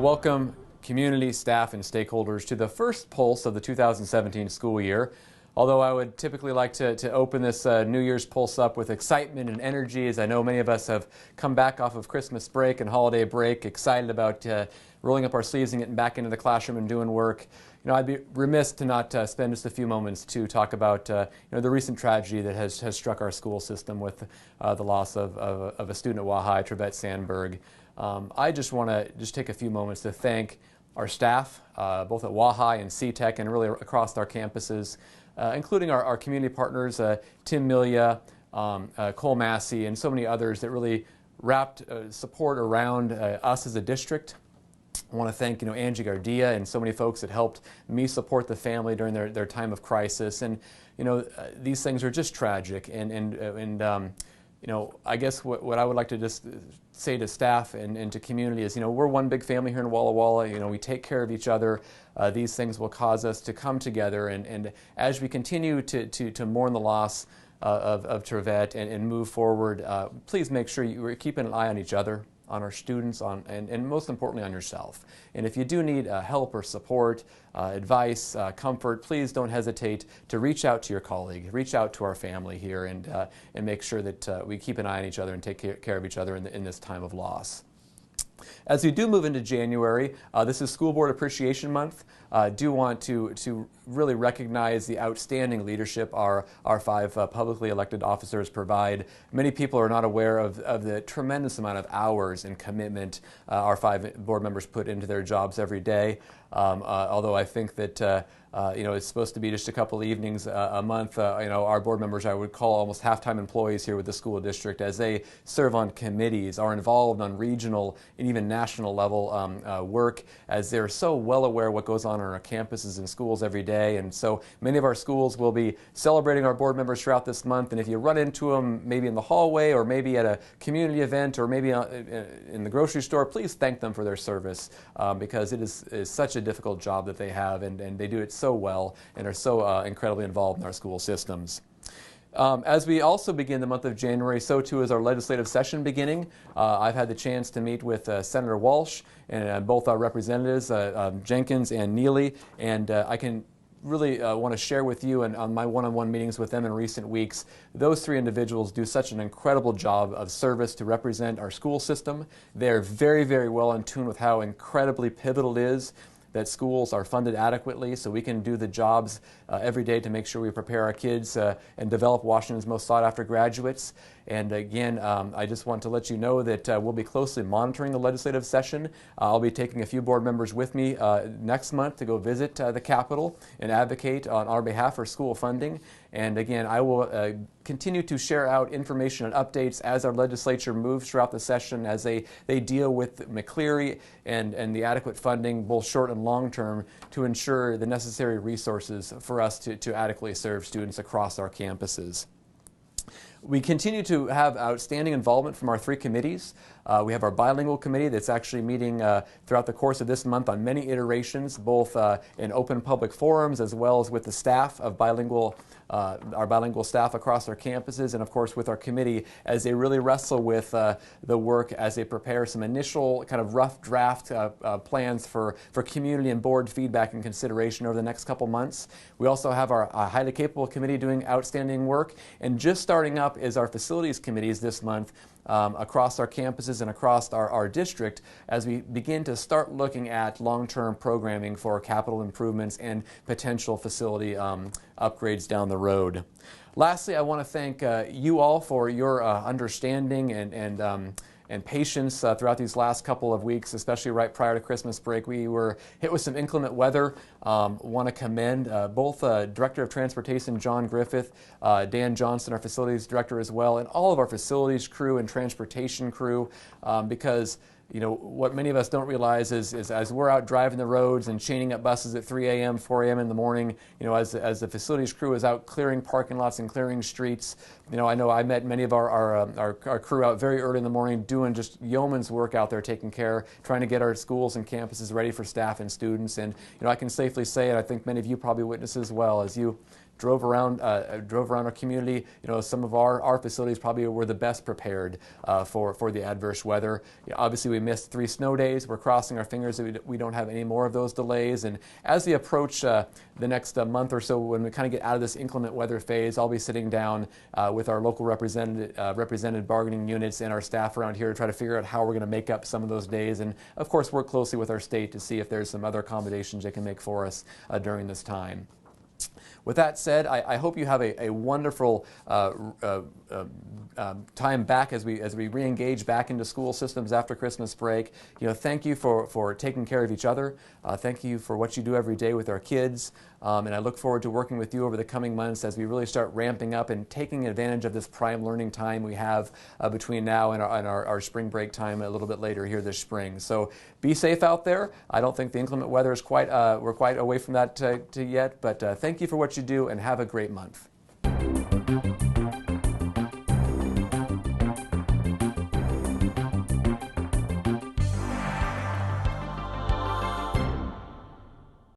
welcome community, staff, and stakeholders to the first pulse of the 2017 school year. Although I would typically like to open this New Year's pulse up with excitement and energy, as I know many of us have come back off of Christmas break and holiday break, excited about rolling up our sleeves and getting back into the classroom and doing work. You know, I'd be remiss to not spend just a few moments to talk about the recent tragedy that has struck our school system with the loss of a student at Walla, Trevette Sandberg. I just want to take a few moments to thank our staff, both at Walla and CTEC and really across our campuses, including our community partners, Tim Milia, Cole Massey, and so many others that really wrapped support around us as a district. I want to thank Angie Gardia and so many folks that helped me support the family during their time of crisis. And these things are just tragic. I guess what I would like to just say to staff and to community is, we're one big family here in Walla Walla. We take care of each other. These things will cause us to come together. And as we continue to mourn the loss of Trevette and move forward, please make sure you're keeping an eye on each other, on our students, and most importantly on yourself. And if you do need help or support, advice, comfort, please don't hesitate to reach out to your colleague, reach out to our family here, and make sure that we keep an eye on each other and take care of each other in this time of loss. As we do move into January, this is School Board Appreciation Month. I do want to really recognize the outstanding leadership our five publicly elected officers provide. Many people are not aware of the tremendous amount of hours and commitment our five board members put into their jobs every day. Although I think that it's supposed to be just a couple of evenings a month. Our board members, I would call almost half-time employees here with the school district, as they serve on committees, are involved on regional and even national level work, as they're so well aware of what goes on our campuses and schools every day. And so many of our schools will be celebrating our board members throughout this month. And if you run into them maybe in the hallway or maybe at a community event or maybe in the grocery store, please thank them for their service, because it is such a difficult job that they have, and they do it so well and are so incredibly involved in our school systems. As we also begin the month of January, so too is our legislative session beginning. I've had the chance to meet with Senator Walsh and both our representatives, Jenkins and Neely, and I can really want to share with you and on my one-on-one meetings with them in recent weeks, those three individuals do such an incredible job of service to represent our school system. They're very, very well in tune with how incredibly pivotal it is that schools are funded adequately so we can do the jobs every day to make sure we prepare our kids and develop Washington's most sought-after graduates. And again, I just want to let you know that we'll be closely monitoring the legislative session. I'll be taking a few board members with me next month to go visit the Capitol and advocate on our behalf for school funding. And again, I will continue to share out information and updates as our legislature moves throughout the session, as they deal with McCleary and the adequate funding, both short and long term, to ensure the necessary resources for us to adequately serve students across our campuses. We continue to have outstanding involvement from our three committees. We have our bilingual committee that's actually meeting throughout the course of this month on many iterations, both in open public forums as well as with the staff of our bilingual staff across our campuses, and of course with our committee as they really wrestle with the work as they prepare some initial kind of rough draft plans for community and board feedback and consideration over the next couple months. We also have our highly capable committee doing outstanding work, and just starting up is our facilities committees this month across our campuses and across our district, as we begin to start looking at long-term programming for capital improvements and potential facility upgrades down the road. Lastly, I want to thank you all for your understanding and patience throughout these last couple of weeks, especially right prior to Christmas break. We were hit with some inclement weather. Want to commend both Director of Transportation John Griffith, Dan Johnson, our facilities director as well, and all of our facilities crew and transportation crew, because what many of us don't realize is as we're out driving the roads and chaining up buses at 3 a.m., 4 a.m. in the morning, as the facilities crew is out clearing parking lots and clearing streets. I know I met many of our crew out very early in the morning doing just yeoman's work out there, trying to get our schools and campuses ready for staff and students. And I can safely say, and I think many of you probably witness as well, as you drove around our community, some of our facilities probably were the best prepared for the adverse weather. Obviously, we missed 3 snow days. We're crossing our fingers that we don't have any more of those delays. And as we approach the next month or so, when we kind of get out of this inclement weather phase, I'll be sitting down with our local represented bargaining units and our staff around here to try to figure out how we're going to make up some of those days, and of course work closely with our state to see if there's some other accommodations they can make for us during this time. With that said, I hope you have a wonderful time back as we re-engage back into school systems after Christmas break. Thank you for taking care of each other. Thank you for what you do every day with our kids. And I look forward to working with you over the coming months as we really start ramping up and taking advantage of this prime learning time we have between now and our spring break time a little bit later here this spring. So be safe out there. I don't think the inclement weather is we're quite away from that yet, but thank you for what you do and have a great month.